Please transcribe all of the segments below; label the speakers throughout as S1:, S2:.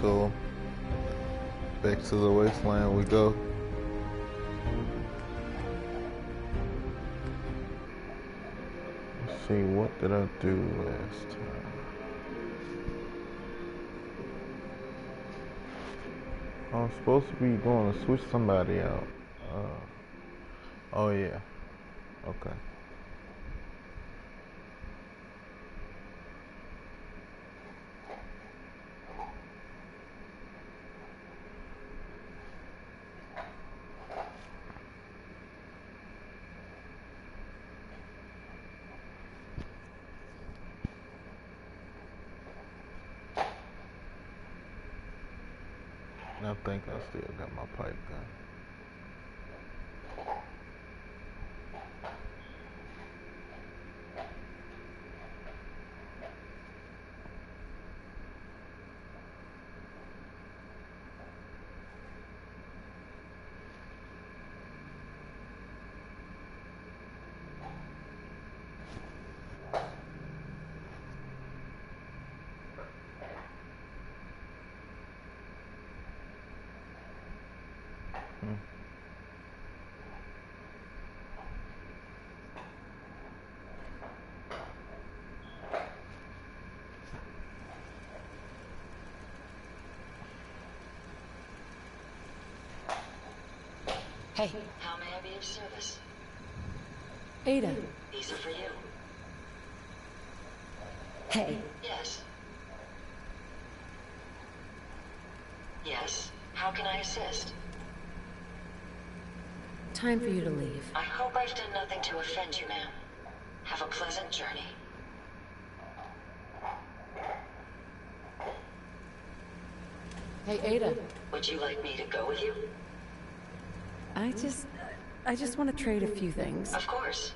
S1: so back to the wasteland we go. Let's see, what did I do last time? I was supposed to be going to switch somebody out. Oh yeah, okay. I think I still got my pipe gun.
S2: Hey.
S3: How may I be of service?
S2: Ada.
S3: These are for you.
S2: Hey.
S3: Yes. Yes. How can I assist?
S2: Time for you to leave.
S3: I hope I've done nothing to offend you, ma'am. Have a pleasant journey.
S2: Hey, Ada.
S3: Would you like me to go with you?
S2: I just want to trade a few things.
S3: Of course.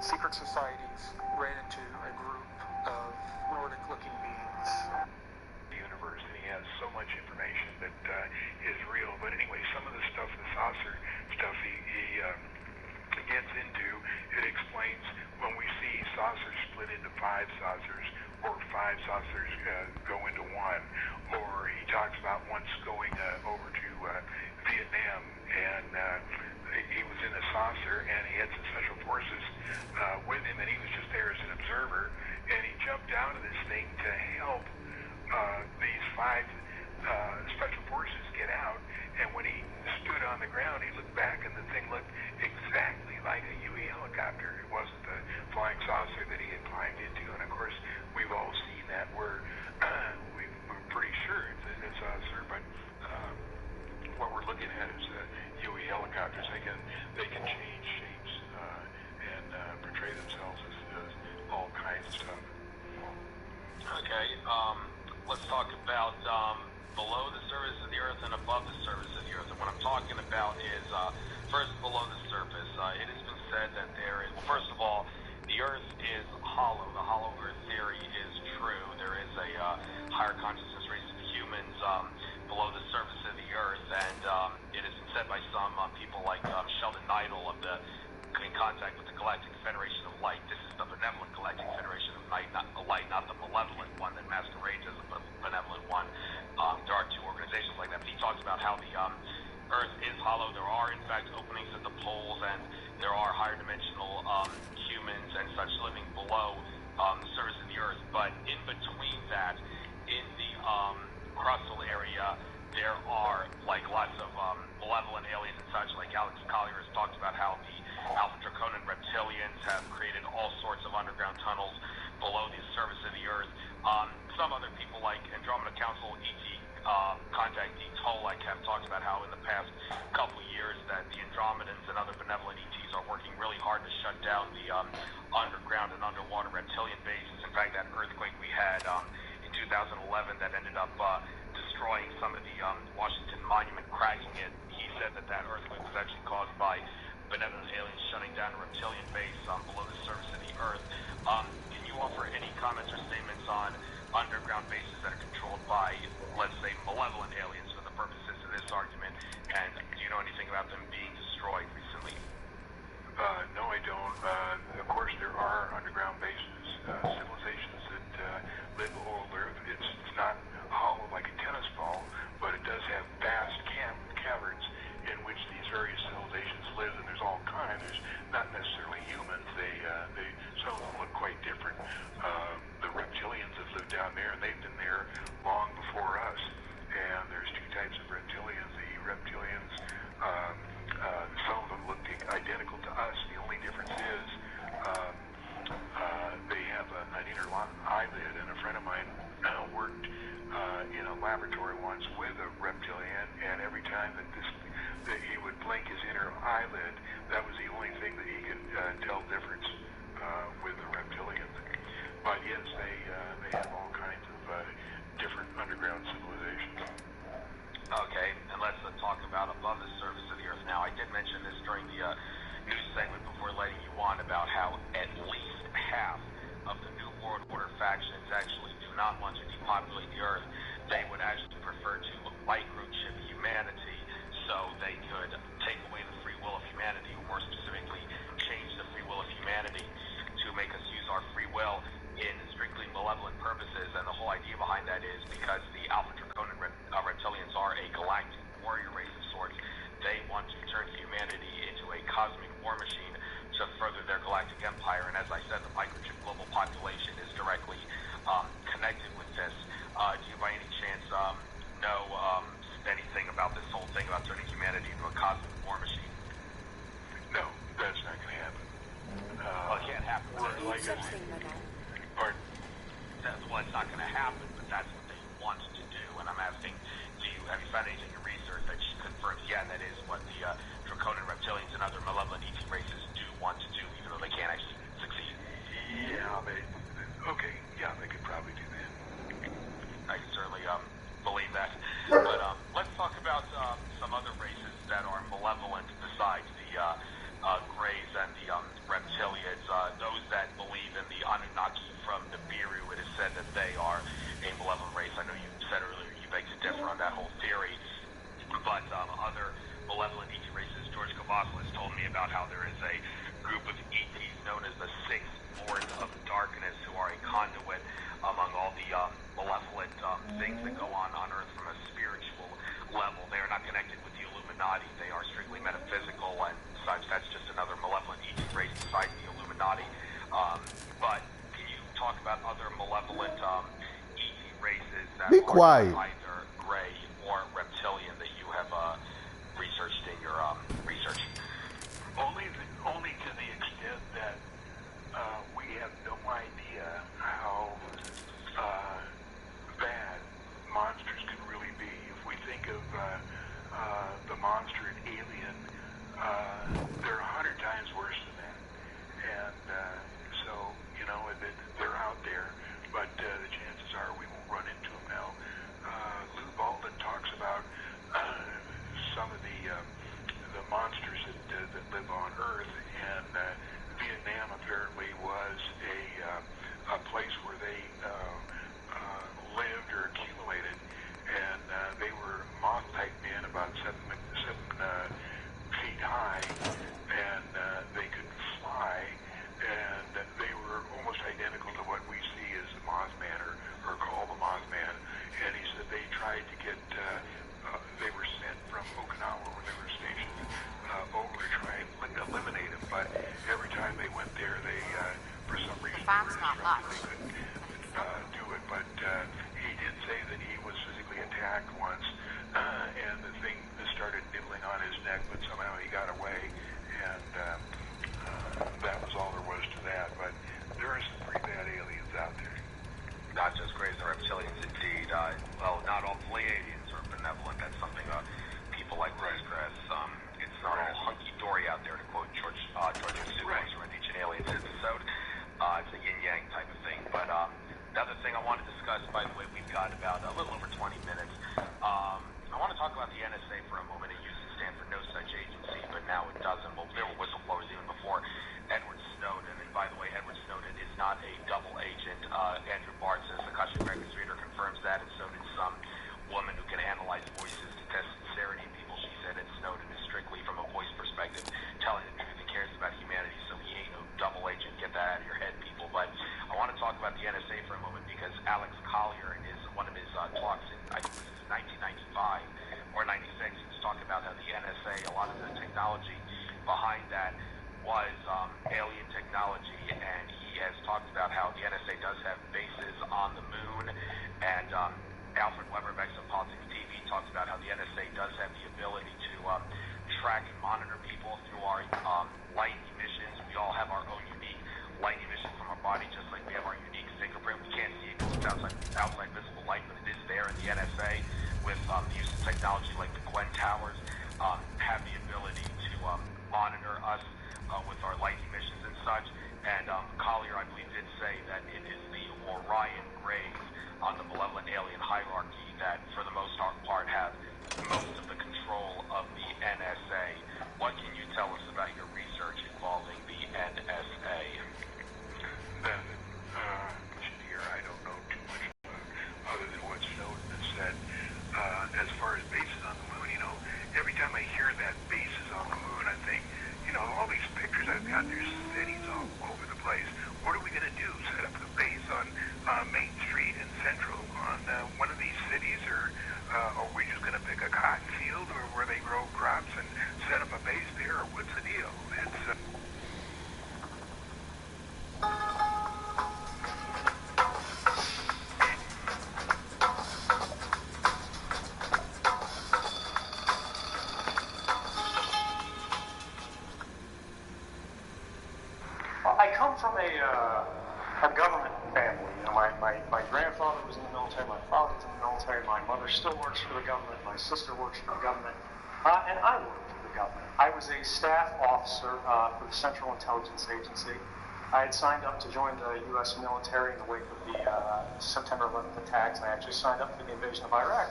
S4: secret societies ran into a group of Nordic-looking beings.
S5: The universe, and he has so much information that is real. But anyway, some of the stuff, the saucer stuff, he gets into, it explains when we see saucers split into 5 saucers, or 5 saucers go into one, or he talks about once going over to Vietnam, and he was in a saucer, and he had some special forces with him, and he was just there as an observer, and he jumped out of this thing to help these 5 special forces get out, and when he stood on the ground, he looked back, and the thing looked exactly like a UE helicopter. It wasn't the flying saucer that he had climbed into, and of course, we've all seen that. We're pretty sure it's a saucer, but what we're looking at is UE helicopters. They can change shapes and portray themselves as all kinds of stuff.
S6: Okay, let's talk about below the surface of the Earth and above the surface of the Earth. And what I'm talking about is first below the surface. It has been said that there is, well, first of all, the Earth is hollow. The hollow Earth theory is true. There is a higher consciousness race of humans below the surface of the Earth, and it has been said by some people like Sheldon Neidl of the in contact with the Galactic Federation of Light. This is the benevolent Galactic Federation of Light, not the malevolent one that masquerades as a benevolent one. There are 2 organizations like that. But he talks about how the Earth is hollow. There are, in fact, openings at the poles, and there are higher dimensional humans and such living below the surface of the Earth. But in between that, in the crustal area, there are like lots of malevolent aliens and such. Like Alex Collier has talked about how the Alpha Draconan reptilians have created all sorts of underground tunnels below the surface of the Earth. Some other people like Andromeda Council, ET Contact D. Tolek have talked about how in the past couple years that the Andromedans and other benevolent ETs are working really hard to shut down the underground and underwater reptilian bases. In fact, that earthquake we had in 2011 that ended up destroying some of the Washington Monument, cracking it. He said that that earthquake was actually caused by benevolent aliens shutting down a reptilian base below the surface of the Earth. Can you offer any comments or statements on underground bases that are controlled by, let's say, malevolent aliens for the purposes of this argument? And do you know anything about them being destroyed recently?
S5: No, I don't. Of course, there are underground bases, civilizations that live below Earth. It's not hollow like a tennis ball, but it does have vast caverns in which these various civilizations live, and there's all kinds. There's not necessarily humans. Some of them look quite different. The reptilians have lived down there, and they've been there long before us. And there's 2 types of reptilians. The reptilians, some of them look identical to us. The only difference is they have an inner eyelid, and a friend of mine worked in a laboratory once with a reptilian, and every time that he would blink his inner eyelid, that was the only thing that he could tell difference with the reptilians. But yes, they have all kinds of different underground civilizations.
S6: Okay, and let's talk about above the surface of the Earth. Now, I did mention this during the news segment before letting you on about how at least half of the New World Order factions actually do not want to depopulate the Earth. They would actually prefer to microchip humanity so they could take away the free will of humanity, or more specifically, change the free will of humanity to make us use our free will in strictly malevolent purposes. And the whole idea behind that is because the Alpha Draconan reptilians are a galactic warrior race of sorts. They want to turn humanity into a cosmic war machine to further their galactic empire. And as I said, the microchip global population is directly connected with this. Do you by any chance know anything about this whole thing about turning humanity into a cosmic war machine?
S5: No, that's not going to happen.
S6: Well, it can't happen.
S5: Like pardon?
S6: Well, it's not going to happen, but that's what they want to do. And I'm asking, have you found anything in research that confirms, yeah, that is what the Draconan reptilians and other malevolent ET races do want to do, even though they can't actually succeed?
S5: Yeah, okay,
S6: about how there is a group of ETs known as the Sixth Lords of Darkness who are a conduit among all the malevolent things that go on Earth from a spiritual level. They are not connected with the Illuminati. They are strictly metaphysical and such. That's just another malevolent ET race besides the Illuminati. But can you talk about other malevolent ET races that
S1: Be
S6: are
S1: quiet.
S6: either gray or reptilian that you have researched in your research?
S5: Only to the extent that we have no idea how bad monsters can really be. If we think of the monster in Alien, they're 100 times worse than that. And so, you know, they're out there, but the chances are we won't run into them now. Lou Baldwin talks about some of the monsters that live on Earth, and Vietnam apparently was a place where they lived or accumulated, and they were moth-type men about 7 feet high, and they could fly, and they were almost identical to what we see as the Mothman, or call the Mothman. And he said they tried to get, they were sent from Okinawa, where they were stationed, over to try and eliminate him, but every time they went there, they, for some reason, they couldn't do it. But he did say that he was physically attacked once, and the thing started nibbling on his neck, but somehow he got away, and that was all there was to that. But there are some pretty bad aliens out there.
S6: Not just grays and reptilians, indeed. Well, not all Pleiadians are benevolent. That's something people like Rosecrest. It's not all hunky-dory out there, to quote George Sucos from an Ancient Aliens episode. It's a yin-yang type of thing. But another thing I want to discuss, by the way, we've got about a little over 20 minutes. I want to talk about the NSA for a moment. It used to stand for No Such Agency, but now it doesn't. Well, there were whistleblowers even before Edward Snowden. And by the way, Edward Snowden is not a double agent. Andrew Bart says the Akashic Records reader confirms that, and so did some woman who can analyze voices to test sincerity in people. She said that Snowden is strictly from a voice perspective, telling the truth and cares about humanity, so he ain't no double agent. Get that out of your head, people. But I want to talk about the NSA for a moment, because Alex Collier, in one of his talks in, I think this is 1995 or 96, he was talking about how the NSA, a lot of the technology behind that was alien technology, and he has talked about how the NSA does have bases on the moon, and Alfred Weber of Exopolitics TV talks about how the NSA does have the ability to track and monitor people through our light emissions. We all have our own unique light emission from our body, just like we have our unique fingerprint. We can't see it because it's outside visible light, but it is there. And the NSA, with the use of technology like the Gwen Towers, have the ability to monitor us with our light emissions and such. And Collier, I believe, did say that it is the Orion Grays on the malevolent alien hierarchy that, for the most part, have most of the control of the NSA. What can you tell us about your research involving the NSA?
S5: Then, here, I don't know too much other than what Snowden has said. As far as bases on the moon, you know, every time I hear that bases on the moon, I think, you know, all these pictures I've got, there's cities all over the place. What are we going to do? Set up a base on Main Street and Central on one of these cities? Or are we just going to pick a cotton field or where they grow crops and set up a base there? Or what's the deal? It's...
S4: I come from a government family. You know, my grandfather was in the military, my father was in the military, my mother still works for the government, my sister works for the government, and I work for the government. I was a staff officer for the Central Intelligence Agency. I had signed up to join the U.S. military in the wake of the September 11th attacks. I actually signed up for the invasion of Iraq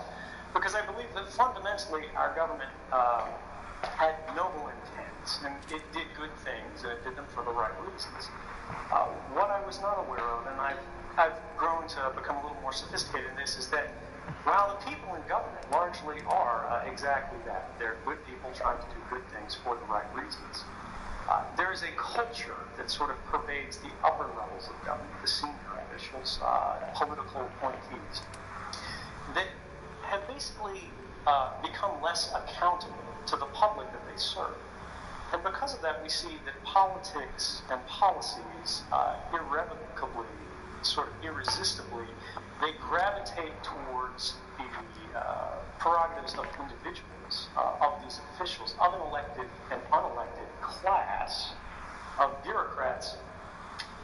S4: because I believe that fundamentally our government had noble intents, and it did good things, and it did them for the right reasons. What I was not aware of, and I've grown to become a little more sophisticated in this, is that while the people in government largely are exactly that, they're good people trying to do good things for the right reasons, is a culture that sort of pervades the upper levels of government, the senior officials, political appointees, that have basically become less accountable to the public that they serve. And because of that, we see that politics and policies irrevocably, sort of irresistibly, they gravitate towards the prerogatives of individuals, of these officials, of an elected and unelected class of bureaucrats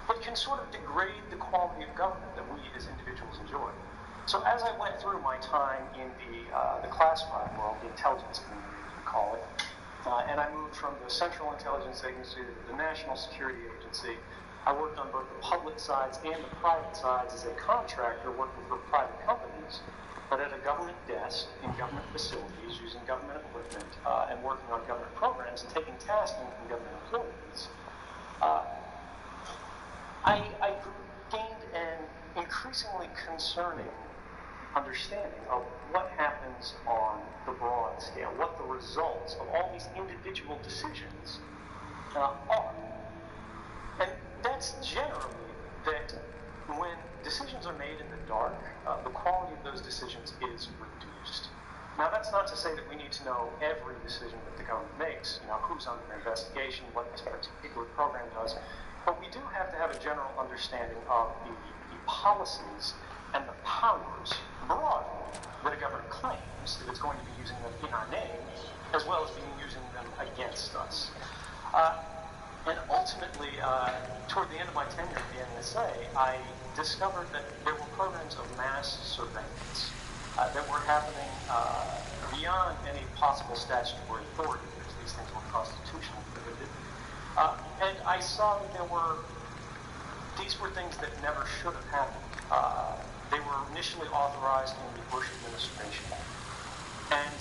S4: that can sort of degrade the quality of government that we as individuals enjoy. So as I went through my time in the classified world, the intelligence community, as we call it, and I moved from the Central Intelligence Agency to the National Security Agency. I worked on both the public sides and the private sides as a contractor working for private companies, but at a government desk in government facilities using government equipment and working on government programs and taking tasking from government employees. I gained an increasingly concerning understanding of what happens on the broad scale, what the results of all these individual decisions are. And that's generally that when decisions are made in the dark, the quality of those decisions is reduced. Now, that's not to say that we need to know every decision that the government makes, who's under investigation, what this particular program does, but we do have to have a general understanding of the policies and the powers broadly that a government claims that it's going to be using them in our name, as well as being using them against us. And ultimately, toward the end of my tenure at the NSA, I discovered that there were programs of mass surveillance that were happening beyond any possible statutory authority, because these things were constitutionally prohibited. And I saw that these were things that never should have happened. They were initially authorized in the Bush administration, and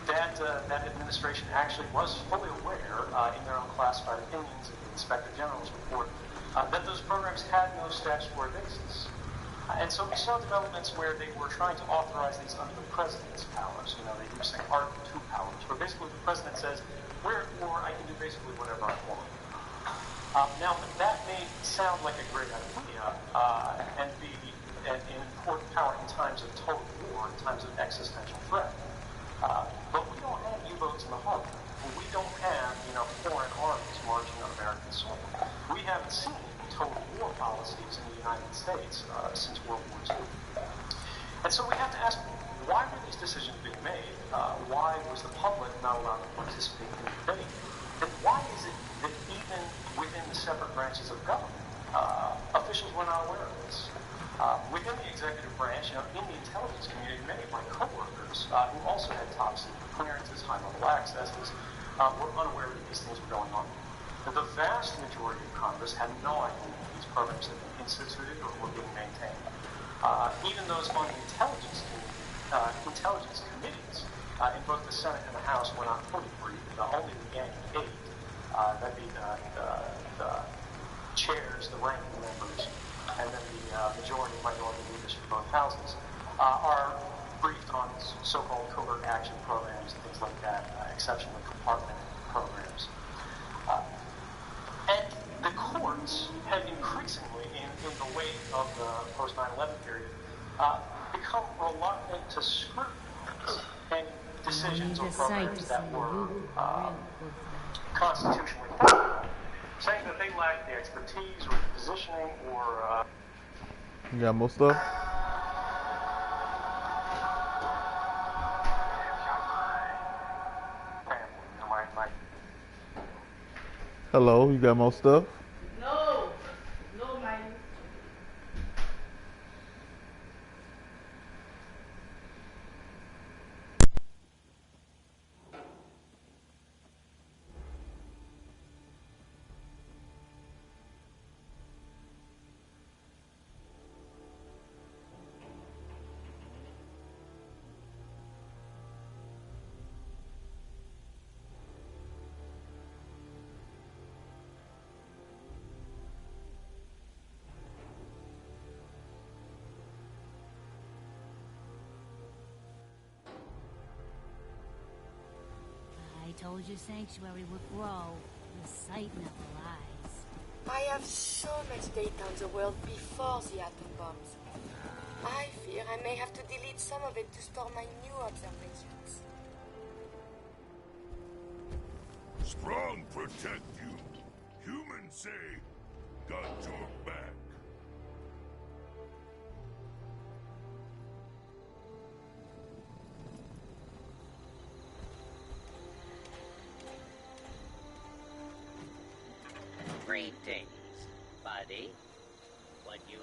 S4: that administration actually was fully aware, in their own classified opinions of the Inspector General's report, that those programs had no statutory basis. And so we saw developments where they were trying to authorize these under the president's powers. They use Article 2 powers, where basically the president says, wherefore I can do basically whatever I want. Now, that may sound like a great idea and be an important power in times of total war, in times of existential threat. But we don't have U-boats in the harbor. We don't have, foreign armies marching on American soil. We haven't seen total war policies in the United States since World War II. And so we have to ask, why were these decisions being made? Why was the public not allowed to participate in the debate? And why is it that even within the separate branches of government, officials were not aware of this? Within the executive branch, in the intelligence community, many of my coworkers who also had top secret clearances, high-level accesses, were unaware that these things were going on. But the vast majority of Congress had no idea that these programs had been instituted or were being maintained. Even those on the intelligence committees in both the Senate and the House were not fully briefed. Only the gang of 8, that'd be the chairs, the ranking members, and then the majority and minority leaders from both houses are briefed on so-called covert action programs and things like that, exceptionally compartmented programs. And the courts have increasingly, in the wake of the post-9/11 period, become reluctant to scrutinize any decisions or programs that were constitutionally founded, saying that they lack the expertise or the positioning or...
S1: You got more stuff? Hello, you got more stuff?
S7: No, no, man.
S8: I told you sanctuary would grow. The sight never lies. I have so much data on the world before the atom bombs. I fear I may have to delete some of it to store my new observations.
S9: Strong protect you. Humans say, got your back.
S10: Greetings, buddy. What you...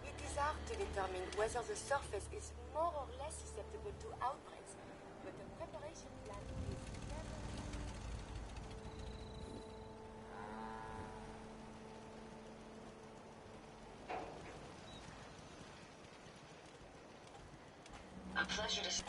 S8: It is hard to determine whether the surface is more or less susceptible to outbreaks, but a preparation plan is never...
S3: A pleasure to...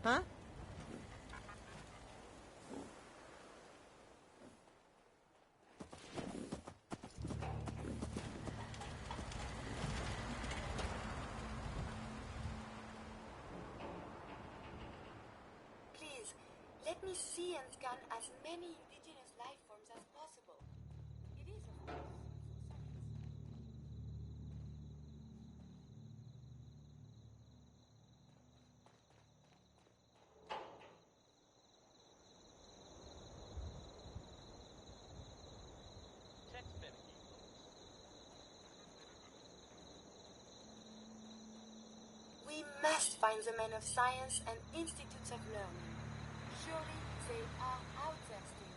S2: Huh?
S8: Please, let me see and scan as many indigenous life forms as possible. It is, of course, for science. must find the men of science and institutes of learning. Surely they are out there still.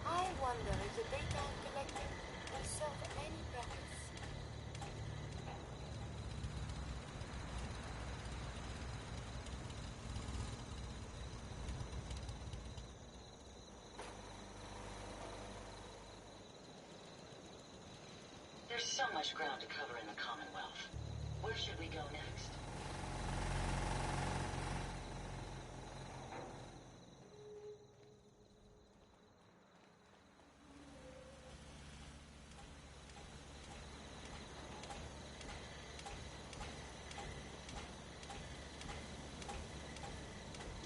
S8: I wonder if the data I'm collecting will serve any purpose.
S3: There's so much ground to cover in the Commonwealth. Where should we go next?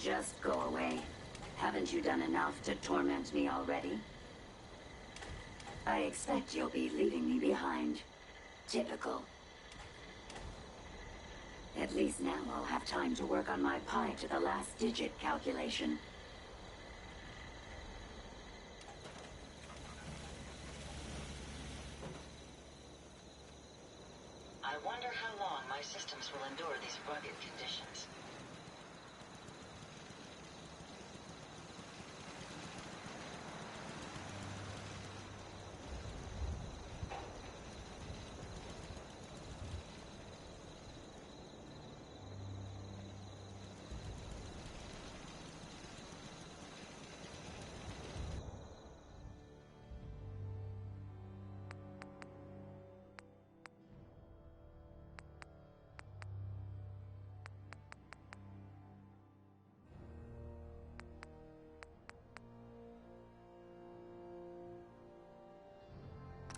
S11: Just go away. Haven't you done enough to torment me already? I expect you'll be leaving me behind. Typical. At least now I'll have time to work on my pi to the last digit calculation.
S3: I wonder how long my systems will endure these rugged conditions.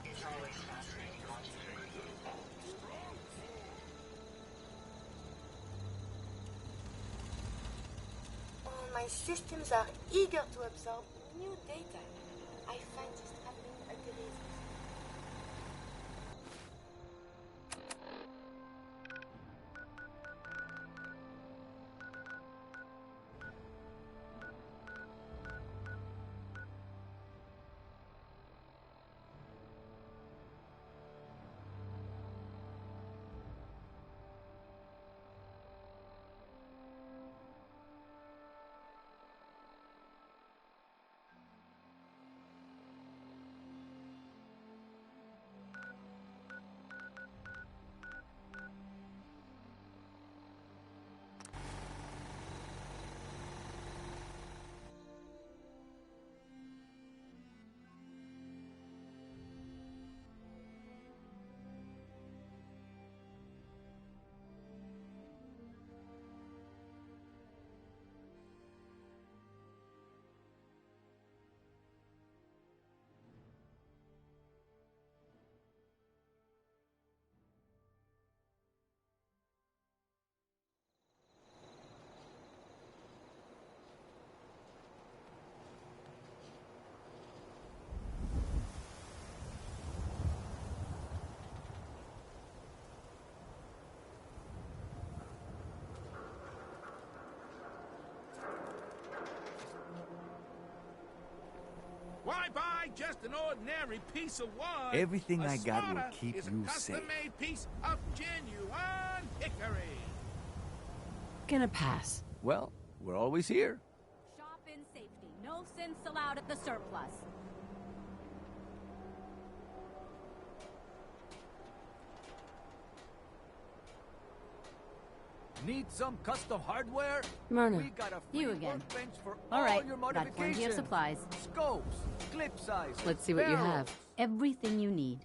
S3: It's always fascinating watching her.
S8: Oh, my systems are eager to absorb new data. I find this traveling a great.
S12: Why buy just an ordinary piece of wood?
S13: Everything I got will
S12: smarter
S13: keep
S12: is
S13: you
S12: a
S13: safe.
S12: custom-made piece of genuine hickory.
S2: Gonna pass.
S13: Well, we're always here.
S14: Shop in safety. No sense allowed at the surplus.
S13: Need some custom hardware?
S2: Myrna,
S13: We got a free
S14: you again.
S13: workbench for
S14: All right,
S13: your
S14: got plenty of
S13: modifications.
S14: supplies.
S13: Scopes, clip size.
S2: let's see what you have.
S14: Everything you need.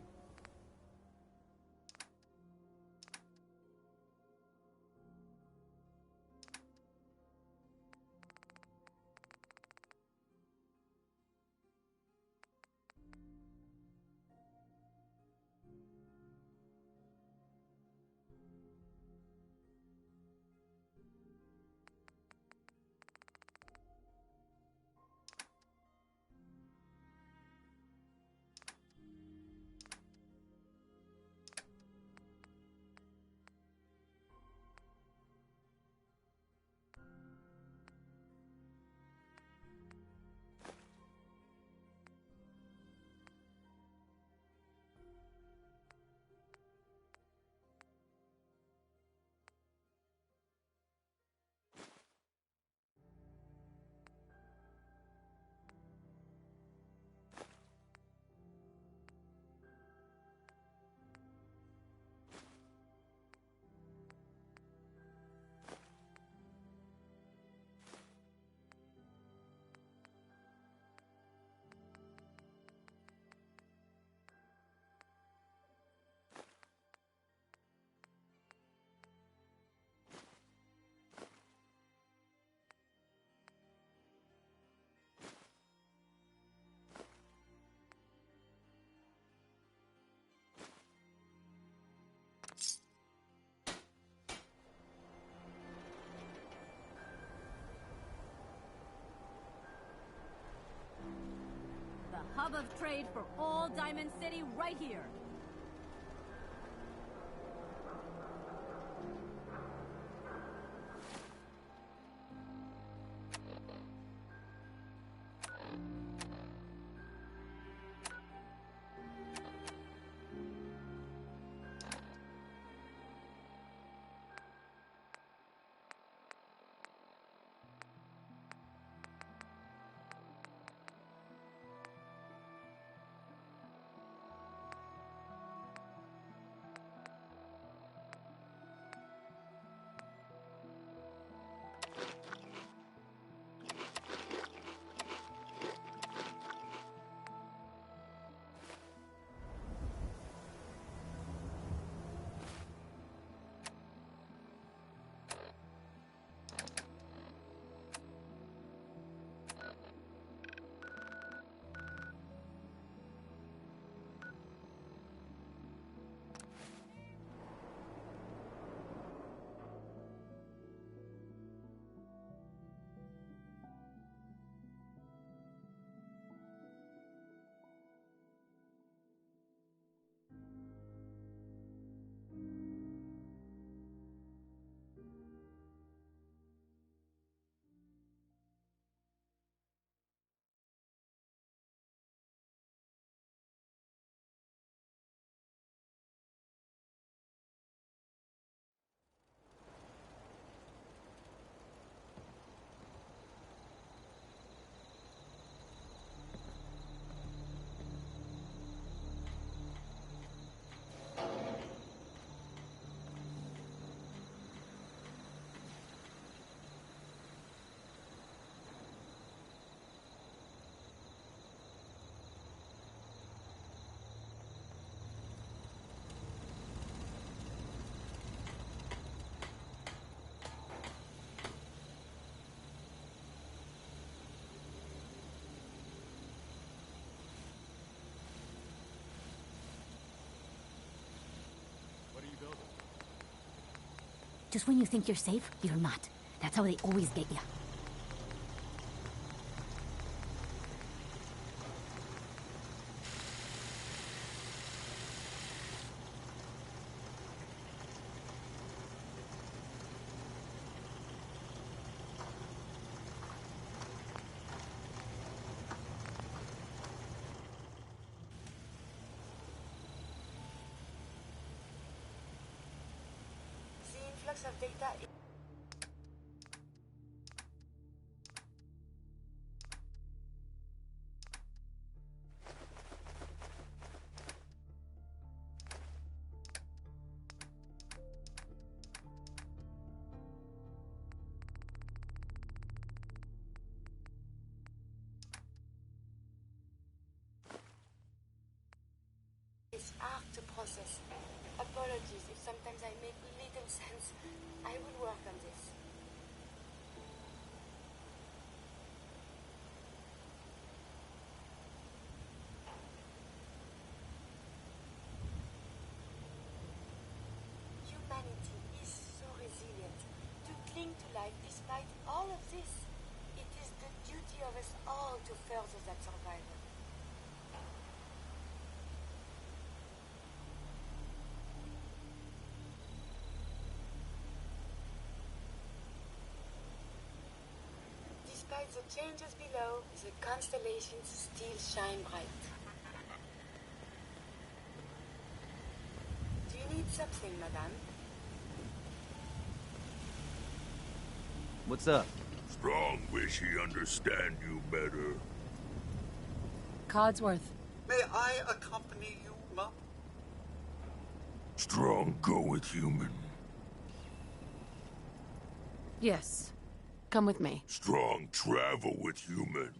S14: hub of trade for all Diamond City right here. Just when you think you're safe, you're not. That's how they always get you.
S8: The influx of data is hard to process. Apologies if sometimes I make little sense. I will work on this. Humanity is so resilient. To cling to life despite all of this. It is the duty of us all to further that survival. Despite the changes below, the constellations still shine bright. Do you need something, madame?
S13: What's up?
S9: Strong wish he understand you better.
S2: Codsworth.
S15: May I accompany you, Mum?
S9: Strong go with human.
S2: Yes. Come with me.
S9: Strong travel with human.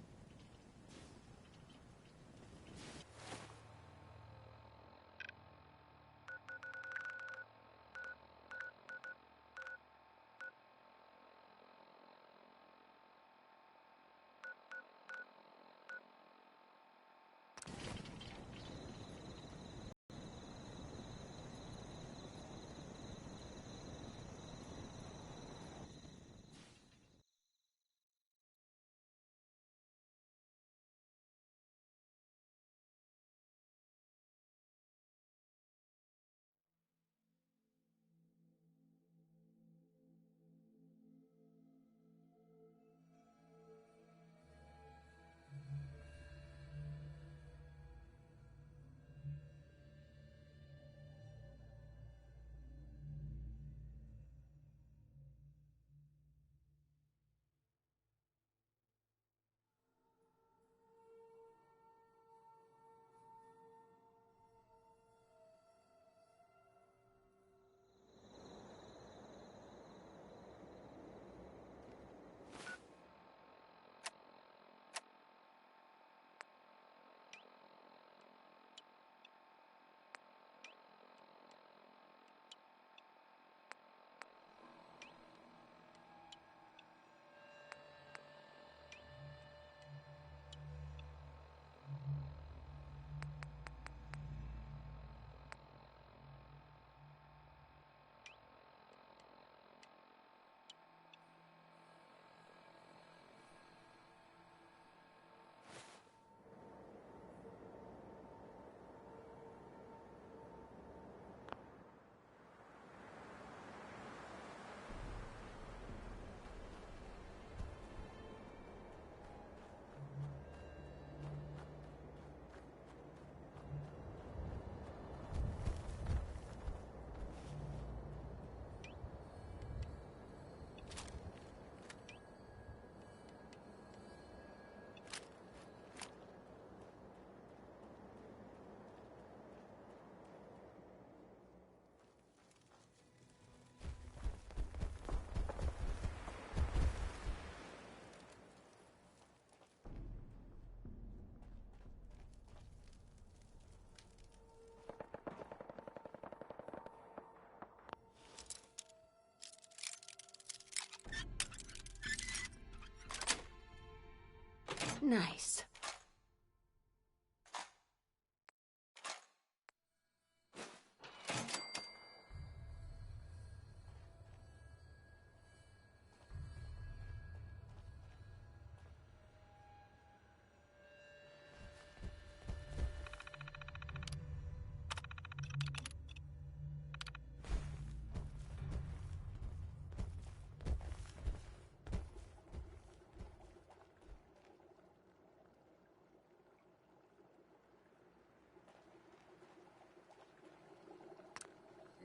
S2: Nice.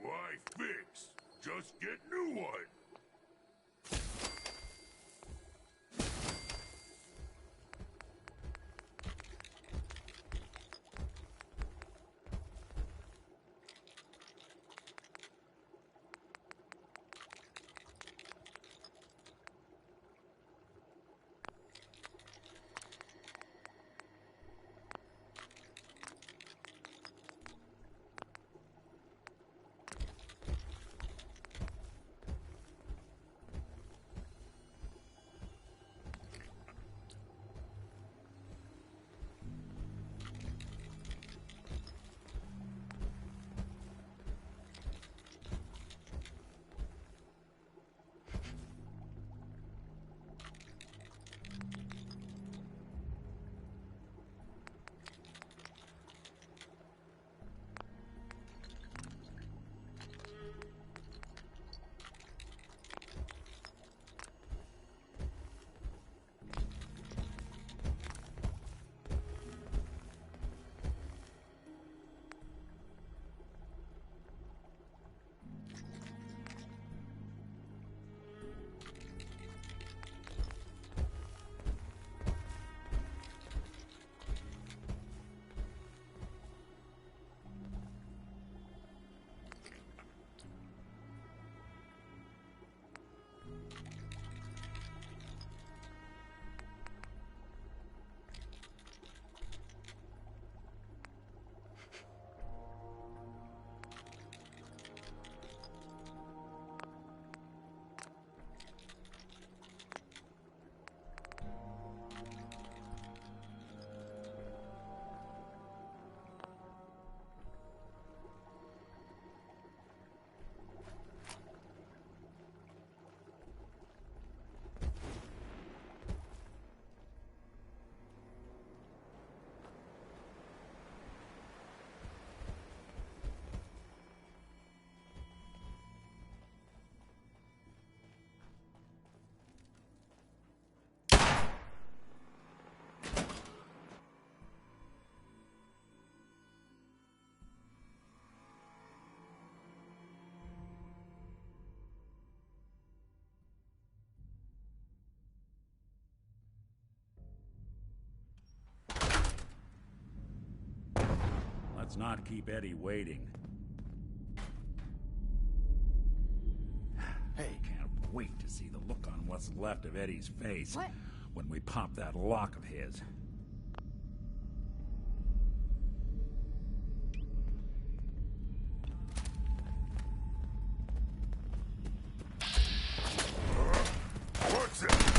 S9: Why fix? Just get new one.
S16: Let's not keep Eddie waiting. Hey, can't wait to see the look on what's left of Eddie's face.
S2: What?
S16: When we pop that lock of his.
S9: What's it?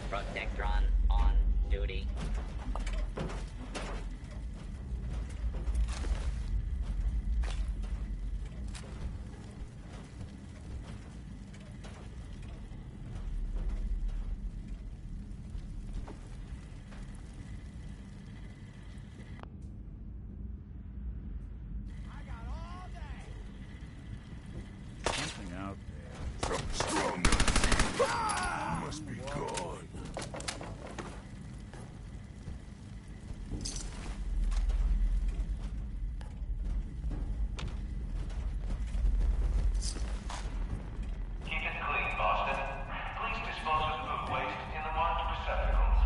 S10: Protectron on duty.
S16: Something out there.
S9: Stronger. Must be gone.
S17: Keep it clean, Boston. Please dispose of food waste in the marked receptacles.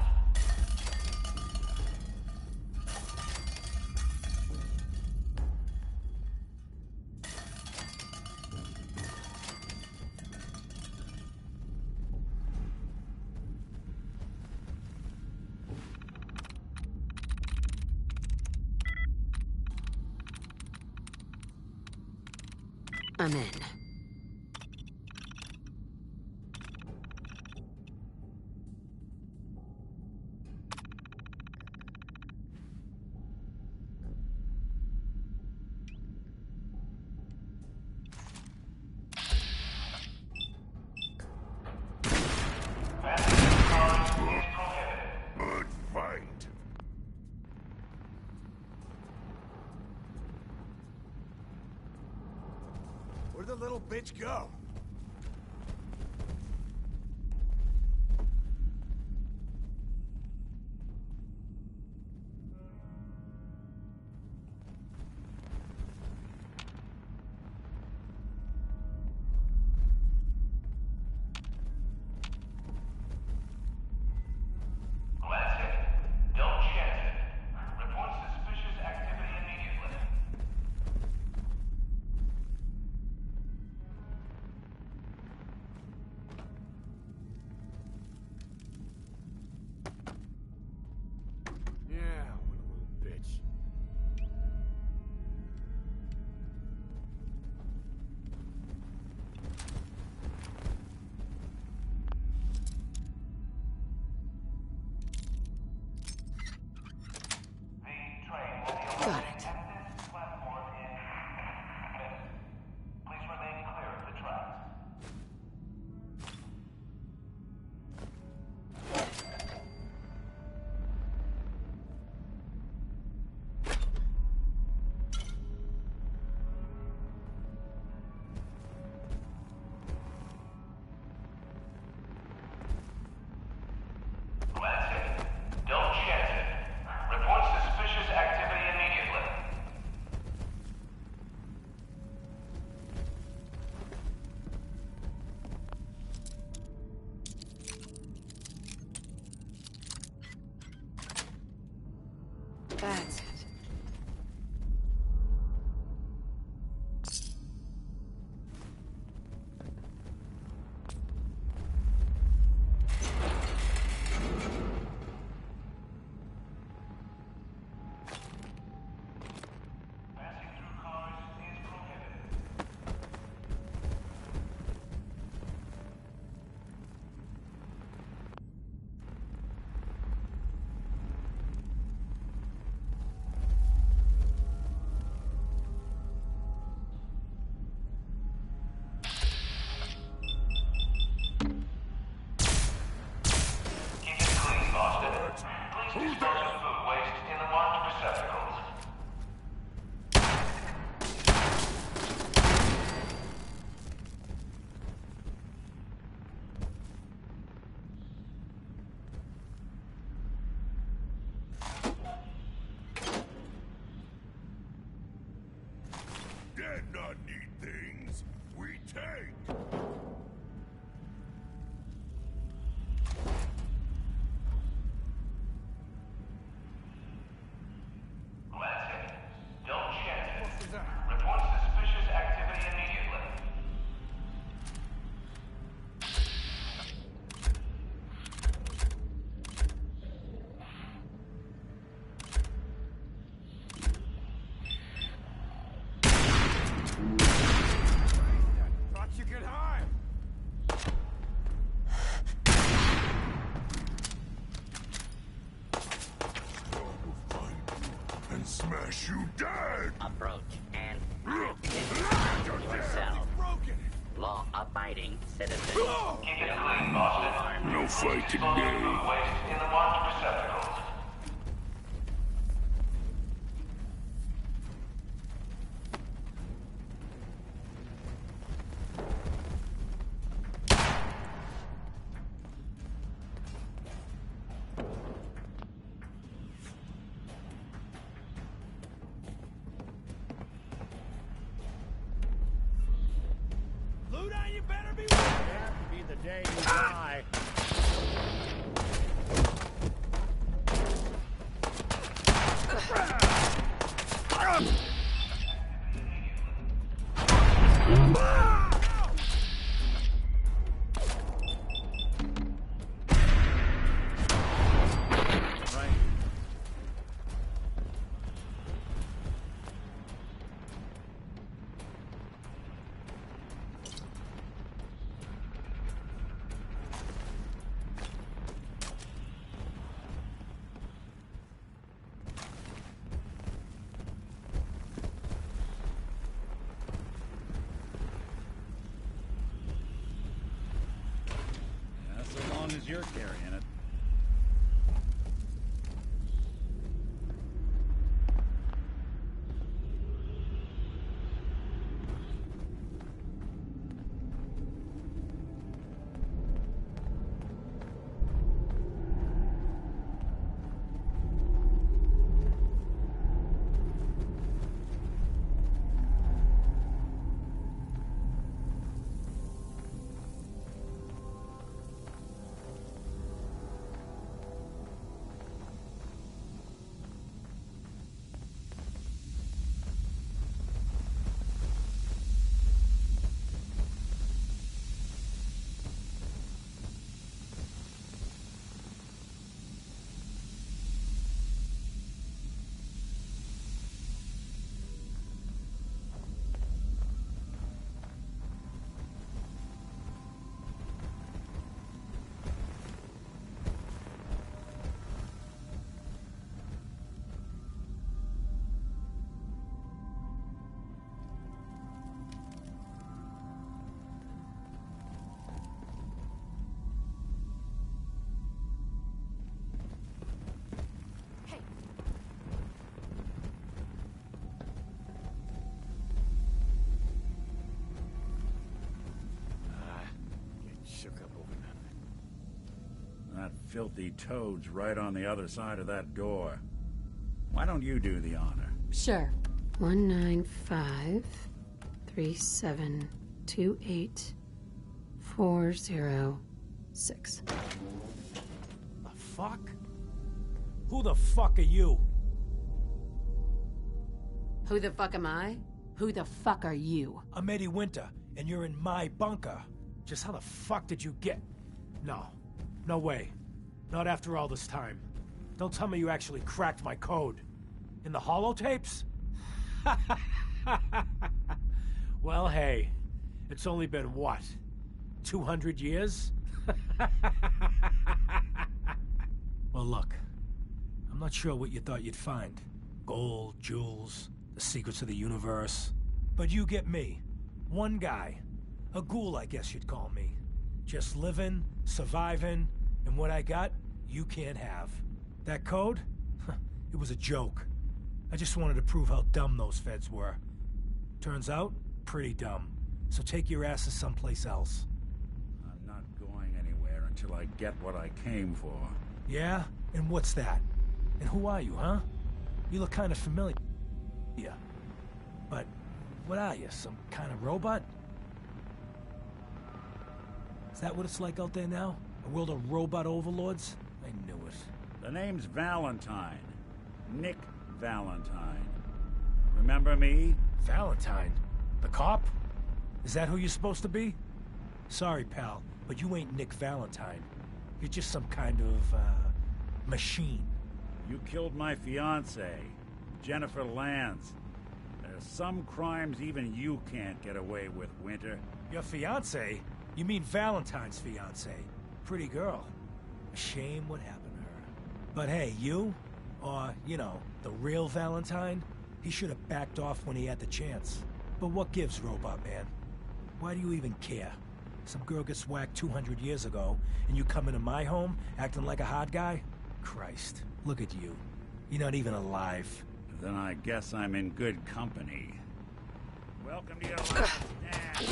S2: I'm in.
S9: Good fight.
S12: Where'd the little bitch go?
S17: Glance it. Don't chance it. Report suspicious activity immediately.
S12: Yeah, what a little bitch.
S2: Got it.
S17: Please remain clear of the tracks. Glance it. Don't chance it. Report suspicious activity immediately.
S2: That's it.
S17: Passing through cars is prohibited. Keep it clean, Boston. Please dispose of food waste in the marked receptacles.
S9: Dead not need things. We take. smash you dead!
S10: Approach and yourself. Law-abiding citizen.
S17: Keep it clean, Boston.
S9: No fight
S17: Dispose of
S9: today.
S17: food waste in the marked receptacles.
S12: Luda, you better be ready. That to be the day you die.
S16: So long as you're carrying it. Shook up over nothing. That filthy toad's right on the other side of that door. Why don't you do the honor?
S2: Sure. 19537284006.
S12: The fuck? Who the fuck are you?
S2: Who the fuck am I? Who the fuck are you?
S12: I'm Eddie Winter, and you're in my bunker. Just how the fuck did you get... No. No way. Not after all this time. Don't tell me you actually cracked my code. In the holotapes? Well, hey. It's only been, what? 200 years? Well, look. I'm not sure what you thought you'd find. Gold, jewels, the secrets of the universe. But you get me. One guy. A ghoul, I guess you'd call me. Just living, surviving, and what I got, you can't have. That code? It was a joke. I just wanted to prove how dumb those feds were. Turns out, pretty dumb. So take your asses someplace else.
S16: I'm not going anywhere until I get what I came for.
S12: Yeah? And what's that? And who are you, huh? You look kind of familiar. Yeah. But what are you, some kind of robot? Is that what it's like out there now? A world of robot overlords? I knew it.
S16: The name's Valentine. Nick Valentine. Remember me?
S12: Valentine? The cop? Is that who you're supposed to be? Sorry, pal, but you ain't Nick Valentine. You're just some kind of, machine.
S16: You killed my fiancée, Jennifer Lance. There's some crimes even you can't get away with, Winter.
S12: Your fiancée? You mean Valentine's fiancée? Pretty girl. A shame what happened to her. But hey, you? Or, you know, the real Valentine? He should have backed off when he had the chance. But what gives, Robot Man? Why do you even care? Some girl gets whacked 200 years ago, and you come into my home acting like a hard guy? Christ, look at you. You're not even alive.
S16: Then I guess I'm in good company. Welcome to your last nest.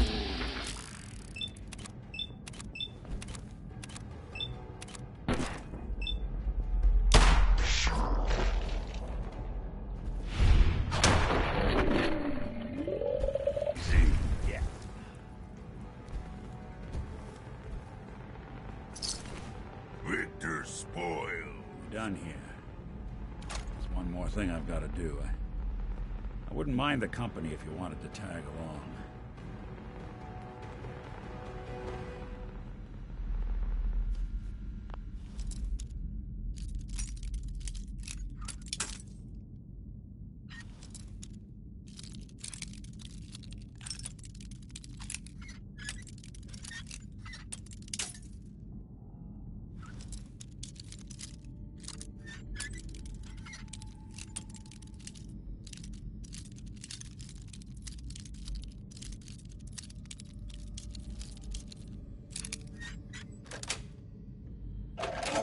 S9: Victor spoiled.
S16: Done here. There's one more thing I've got to do. I wouldn't mind the company if you wanted to tag along.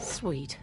S2: Sweet.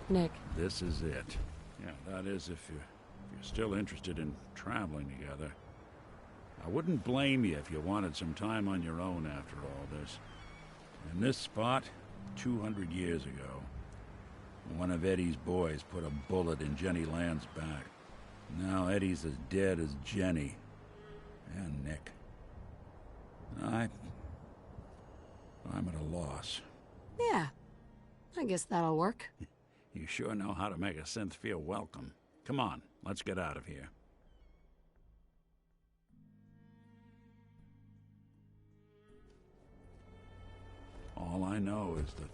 S2: Nick.
S16: This is it. Yeah, that is if you're still interested in traveling together. I wouldn't blame you if you wanted some time on your own after all this. In this spot, 200 years ago, one of Eddie's boys put a bullet in Jenny Land's back. Now Eddie's as dead as Jenny. And Nick. I'm at a loss.
S2: Yeah. I guess that'll work.
S16: You sure know how to make a synth feel welcome. Come on, let's get out of here. All I know is that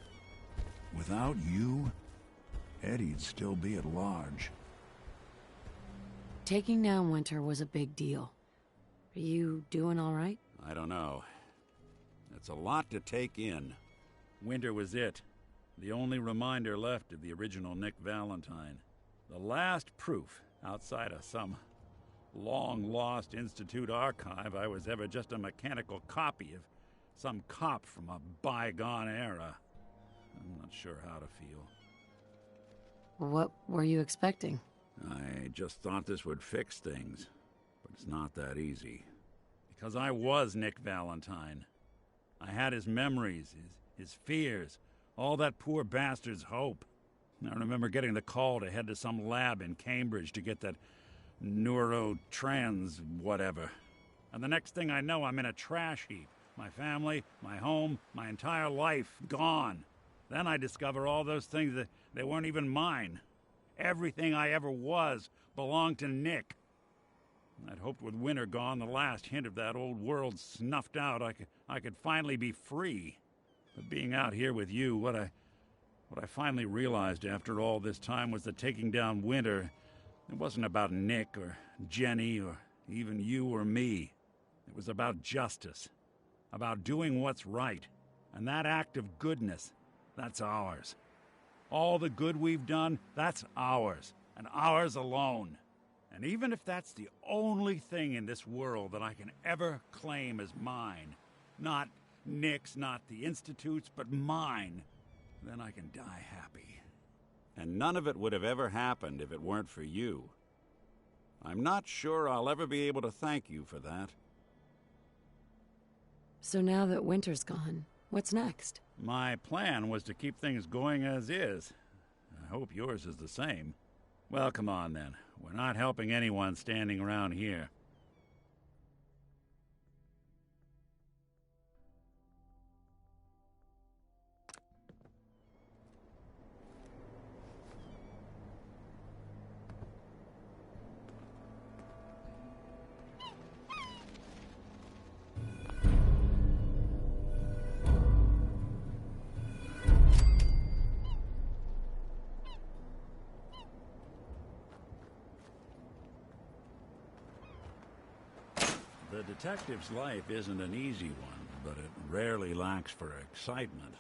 S16: without you, Eddie'd still be at large.
S2: Taking down Winter was a big deal. Are you doing all right?
S16: I don't know. It's a lot to take in. Winter was it. The only reminder left of the original Nick Valentine. The last proof, outside of some long-lost Institute archive, I was ever just a mechanical copy of some cop from a bygone era. I'm not sure how to feel.
S2: What were you expecting?
S16: I just thought this would fix things, but it's not that easy. Because I was Nick Valentine. I had his memories, his fears, all that poor bastard's hope. I remember getting the call to head to some lab in Cambridge to get that neurotrans whatever. And the next thing I know, I'm in a trash heap. My family, my home, my entire life gone. Then I discover all those things that they weren't even mine. Everything I ever was belonged to Nick. I'd hoped with Winter gone, the last hint of that old world snuffed out, I could finally be free. But being out here with you, what I finally realized after all this time was that taking down Winter, it wasn't about Nick or Jenny or even you or me. It was about justice, about doing what's right. And that act of goodness, that's ours. All the good we've done, that's ours, and ours alone. And even if that's the only thing in this world that I can ever claim as mine, not Nick's, not the Institute's, but mine, then I can die happy. And none of it would have ever happened if it weren't for you. I'm not sure I'll ever be able to thank you for that.
S2: So now that Winter's gone, what's next?
S16: My plan was to keep things going as is. I hope yours is the same. Well, come on then. We're not helping anyone standing around here. The detective's life isn't an easy one, but it rarely lacks for excitement.